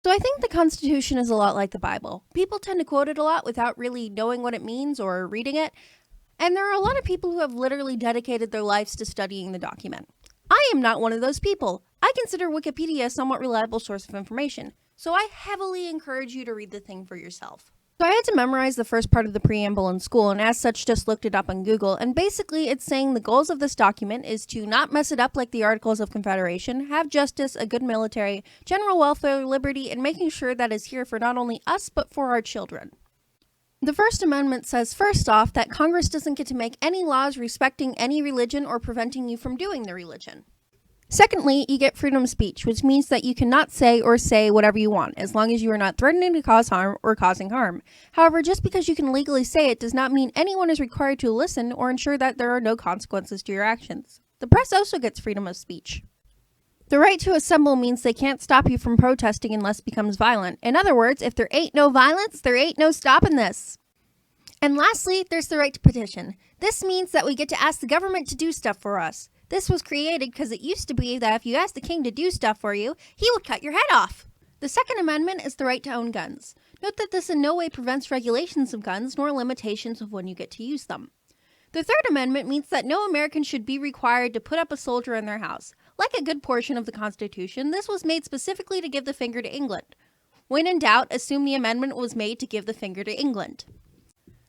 So I think the Constitution is a lot like the Bible. People tend to quote it a lot without really knowing what it means or reading it, and there are a lot of people who have literally dedicated their lives to studying the document. I am not one of those people. I consider Wikipedia a somewhat reliable source of information, so I heavily encourage you to read the thing for yourself. So I had to memorize the first part of the preamble in school, and as such just looked it up on Google, and basically it's saying the goals of this document is to not mess it up like the Articles of Confederation, have justice, a good military, general welfare, liberty, and making sure that is here for not only us, but for our children. The First Amendment says, first off, that Congress doesn't get to make any laws respecting any religion or preventing you from doing the religion. Secondly, you get freedom of speech, which means that you cannot say whatever you want, as long as you are not threatening to cause harm or causing harm. However, just because you can legally say it does not mean anyone is required to listen or ensure that there are no consequences to your actions. The press also gets freedom of speech. The right to assemble means they can't stop you from protesting unless it becomes violent. In other words, if there ain't no violence, there ain't no stopping this. And lastly, there's the right to petition. This means that we get to ask the government to do stuff for us. This was created because it used to be that if you asked the king to do stuff for you, he would cut your head off. The Second Amendment is the right to own guns. Note that this in no way prevents regulations of guns nor limitations of when you get to use them. The Third Amendment means that no American should be required to put up a soldier in their house. Like a good portion of the Constitution, this was made specifically to give the finger to England. When in doubt, assume the amendment was made to give the finger to England.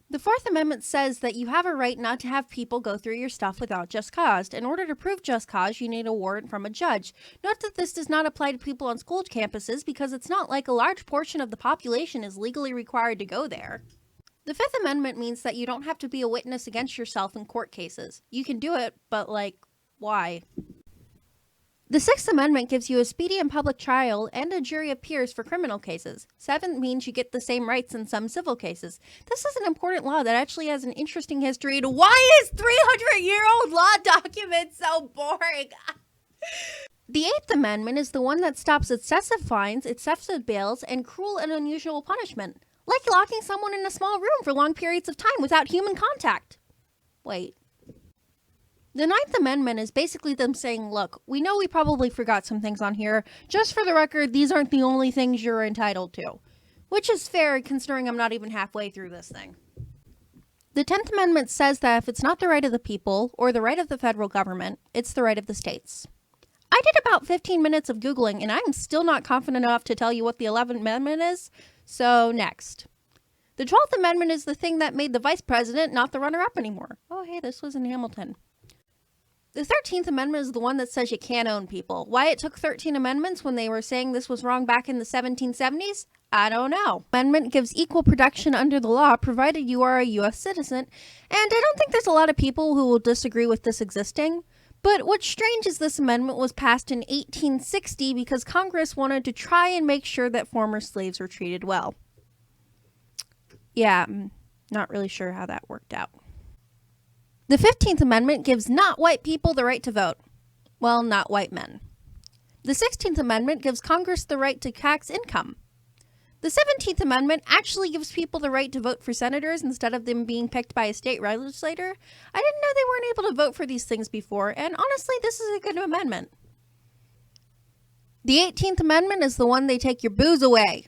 The Fourth Amendment says that you have a right not to have people go through your stuff without just cause. In order to prove just cause, you need a warrant from a judge. Note that this does not apply to people on school campuses because it's not like a large portion of the population is legally required to go there. The Fifth Amendment means that you don't have to be a witness against yourself in court cases. You can do it, but why? The Sixth Amendment gives you a speedy and public trial and a jury of peers for criminal cases. Seventh means you get the same rights in some civil cases. This is an important law that actually has an interesting history to why is 300-year-old law documents so boring? The Eighth Amendment is the one that stops excessive fines, excessive bails, and cruel and unusual punishment, like locking someone in a small room for long periods of time without human contact. Wait. The Ninth Amendment is basically them saying, look, we know we probably forgot some things on here. Just for the record, these aren't the only things you're entitled to. Which is fair, considering I'm not even halfway through this thing. The 10th Amendment says that if it's not the right of the people, or the right of the federal government, it's the right of the states. I did about 15 minutes of Googling, and I'm still not confident enough to tell you what the 11th Amendment is, so next. The 12th Amendment is the thing that made the vice president not the runner-up anymore. Oh, hey, this was in Hamilton. The 13th Amendment is the one that says you can't own people. Why it took 13 amendments when they were saying this was wrong back in the 1770s? I don't know. Amendment gives equal protection under the law provided you are a U.S. citizen, and I don't think there's a lot of people who will disagree with this existing. But what's strange is this amendment was passed in 1860 because Congress wanted to try and make sure that former slaves were treated well. Yeah, I'm not really sure how that worked out. The 15th Amendment gives not white people the right to vote. Well, not white men. The 16th Amendment gives Congress the right to tax income. The 17th Amendment actually gives people the right to vote for senators instead of them being picked by a state legislator. I didn't know they weren't able to vote for these things before, and honestly, this is a good amendment. The 18th Amendment is the one they take your booze away.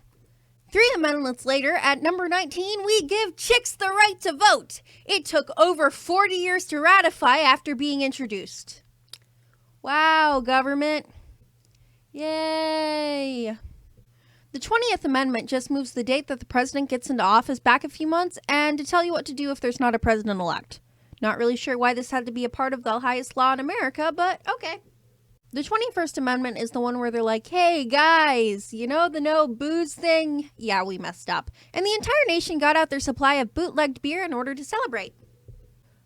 3 amendments later, at number 19, we give chicks the right to vote. It took over 40 years to ratify after being introduced. Wow, government. Yay. The 20th Amendment just moves the date that the president gets into office back a few months and to tell you what to do if there's not a president-elect. Not really sure why this had to be a part of the highest law in America, but okay. The 21st Amendment is the one where they're like, hey guys, you know the no booze thing? Yeah, we messed up. And the entire nation got out their supply of bootlegged beer in order to celebrate.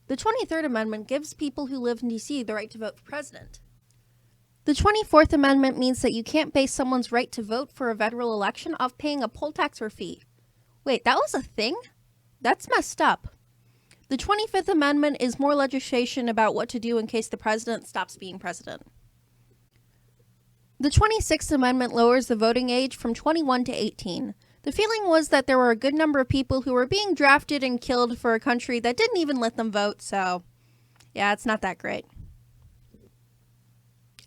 The 23rd Amendment gives people who live in D.C. the right to vote for president. The 24th Amendment means that you can't base someone's right to vote for a federal election off paying a poll tax or fee. Wait, that was a thing? That's messed up. The 25th Amendment is more legislation about what to do in case the president stops being president. The 26th Amendment lowers the voting age from 21 to 18. The feeling was that there were a good number of people who were being drafted and killed for a country that didn't even let them vote, so yeah, it's not that great.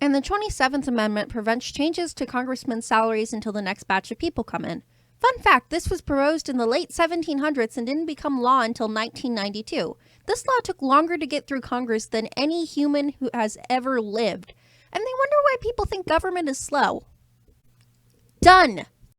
And the 27th Amendment prevents changes to congressmen's salaries until the next batch of people come in. Fun fact, this was proposed in the late 1700s and didn't become law until 1992. This law took longer to get through Congress than any human who has ever lived. And they wonder why people think government is slow. Done!